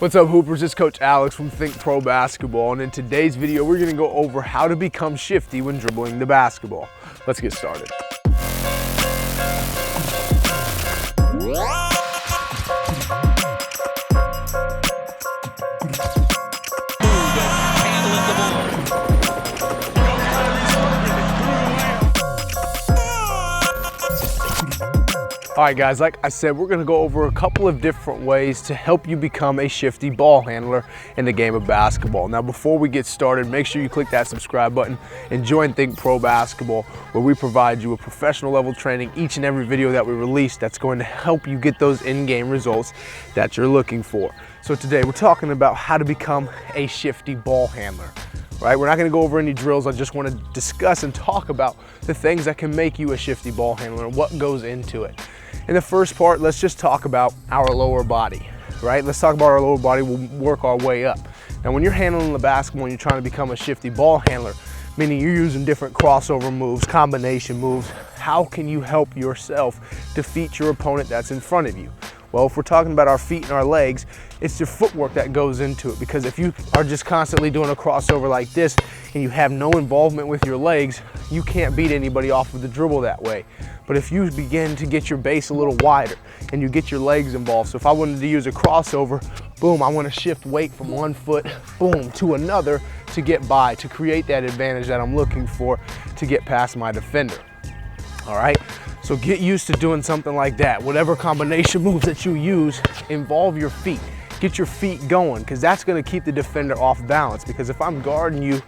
What's up, Hoopers? It's Coach Alex from THINCPRO Basketball, and in today's video, we're gonna go over how to become shifty when dribbling the basketball. Let's get started. All right, guys, like I said, we're gonna go over a couple of different ways to help you become a shifty ball handler in the game of basketball. Now, before we get started, make sure you click that subscribe button and join THINCPRO Basketball, where we provide you with professional level training each and every video that we release that's going to help you get those in-game results that you're looking for. So today, we're talking about how to become a shifty ball handler. Right, we're not going to go over any drills. I just want to discuss and talk about the things that can make you a shifty ball handler and what goes into it. In the first part, let's just talk about our lower body, right? Let's talk about our lower body. We'll work our way up. Now, when you're handling the basketball and you're trying to become a shifty ball handler, meaning you're using different crossover moves, combination moves, how can you help yourself defeat your opponent that's in front of you? Well, if we're talking about our feet and our legs, it's your footwork that goes into it, because if you are just constantly doing a crossover like this and you have no involvement with your legs, you can't beat anybody off of the dribble that way. But if you begin to get your base a little wider and you get your legs involved, so if I wanted to use a crossover, boom, I want to shift weight from one foot, boom, to another to get by, to create that advantage that I'm looking for to get past my defender. All right? So get used to doing something like that. Whatever combination moves that you use, involve your feet. Get your feet going, because that's going to keep the defender off balance. Because if I'm guarding you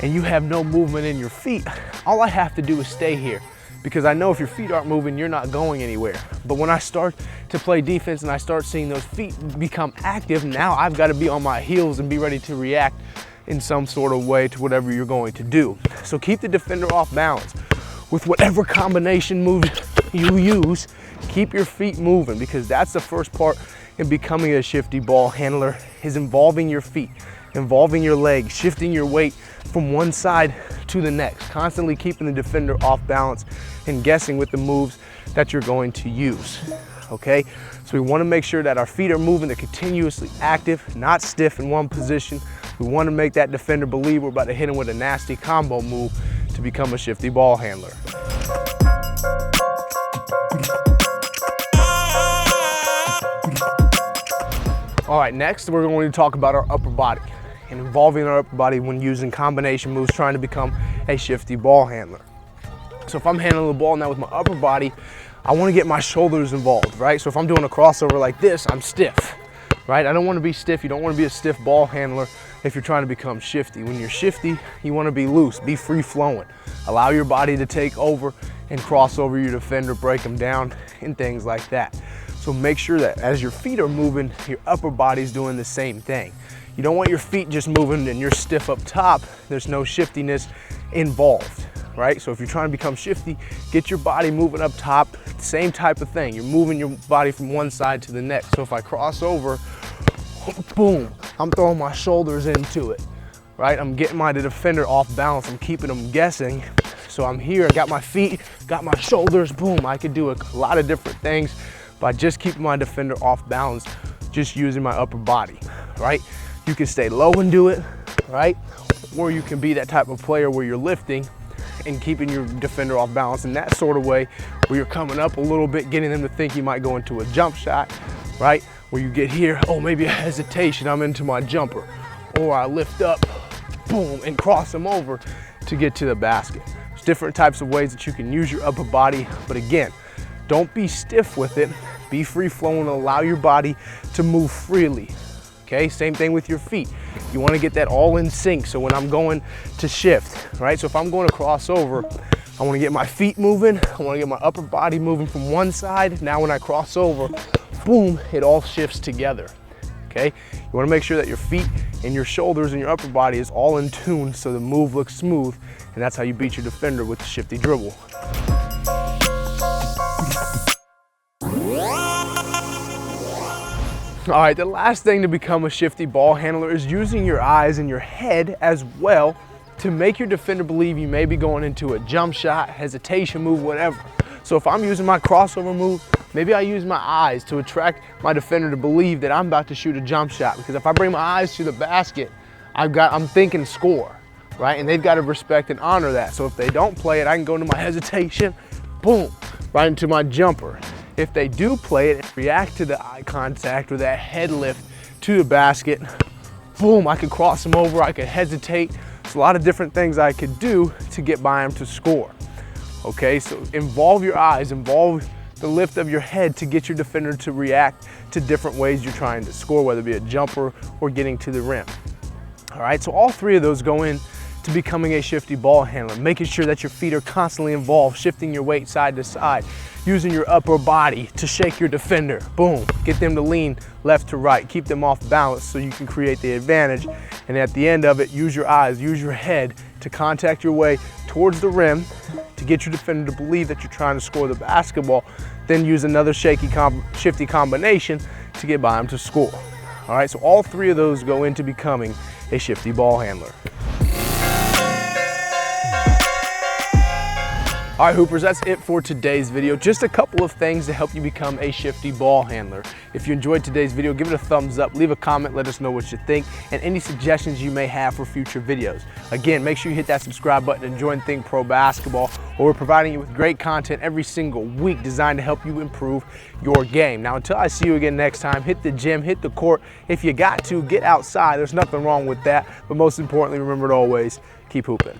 and you have no movement in your feet, all I have to do is stay here. Because I know if your feet aren't moving, you're not going anywhere. But when I start to play defense and I start seeing those feet become active, now I've got to be on my heels and be ready to react in some sort of way to whatever you're going to do. So keep the defender off balance. With whatever combination moves you use, keep your feet moving, because that's the first part in becoming a shifty ball handler, is involving your feet, involving your legs, shifting your weight from one side to the next, constantly keeping the defender off balance and guessing with the moves that you're going to use, okay? So we wanna make sure that our feet are moving, they're continuously active, not stiff in one position. We wanna make that defender believe we're about to hit him with a nasty combo move to become a shifty ball handler. All right, next we're going to talk about our upper body and involving our upper body when using combination moves, trying to become a shifty ball handler. So if I'm handling the ball now with my upper body, I want to get my shoulders involved, right? So if I'm doing a crossover like this, I'm stiff, right? I don't want to be stiff. You don't want to be a stiff ball handler if you're trying to become shifty. When you're shifty, you want to be loose, be free flowing. Allow your body to take over and cross over your defender, break them down, and things like that. So make sure that as your feet are moving, your upper body's doing the same thing. You don't want your feet just moving and you're stiff up top. There's no shiftiness involved, right? So if you're trying to become shifty, get your body moving up top, same type of thing. You're moving your body from one side to the next. So if I cross over, boom, I'm throwing my shoulders into it, right? I'm getting my defender off balance. I'm keeping them guessing. So I'm here, I got my feet, got my shoulders, boom. I could do a lot of different things by just keeping my defender off balance, just using my upper body, right? You can stay low and do it, right? Or you can be that type of player where you're lifting and keeping your defender off balance in that sort of way, where you're coming up a little bit, getting them to think you might go into a jump shot, right? Where you get here, oh, maybe a hesitation, I'm into my jumper. Or I lift up, boom, and cross them over to get to the basket. There's different types of ways that you can use your upper body, but again, don't be stiff with it. Be free flowing, allow your body to move freely, okay? Same thing with your feet. You wanna get that all in sync, so when I'm going to shift, right? So if I'm going to cross over, I wanna get my feet moving, I wanna get my upper body moving from one side. Now when I cross over, boom, it all shifts together, okay? You wanna make sure that your feet and your shoulders and your upper body is all in tune so the move looks smooth, and that's how you beat your defender with the shifty dribble. All right, the last thing to become a shifty ball handler is using your eyes and your head as well to make your defender believe you may be going into a jump shot, hesitation move, whatever. So if I'm using my crossover move, maybe I use my eyes to attract my defender to believe that I'm about to shoot a jump shot, because if I bring my eyes to the basket, I'm thinking score, right? And they've got to respect and honor that. So if they don't play it, I can go into my hesitation, boom, right into my jumper. If they do play it and react to the eye contact or that head lift to the basket, boom, I could cross them over, I could hesitate. There's a lot of different things I could do to get by them to score. Okay, so involve your eyes, involve the lift of your head to get your defender to react to different ways you're trying to score, whether it be a jumper or getting to the rim. All right, so all three of those go in to becoming a shifty ball handler, making sure that your feet are constantly involved, shifting your weight side to side, using your upper body to shake your defender, boom, get them to lean left to right, keep them off balance so you can create the advantage. And at the end of it, use your eyes, use your head to contact your way towards the rim to get your defender to believe that you're trying to score the basketball, then use another shifty combination to get by them to score. All right, so all three of those go into becoming a shifty ball handler. All right, Hoopers, that's it for today's video. Just a couple of things to help you become a shifty ball handler. If you enjoyed today's video, give it a thumbs up, leave a comment, let us know what you think, and any suggestions you may have for future videos. Again, make sure you hit that subscribe button and join THINCPRO Basketball, where we're providing you with great content every single week designed to help you improve your game. Now, until I see you again next time, hit the gym, hit the court. If you got to, get outside. There's nothing wrong with that. But most importantly, remember to always keep hooping.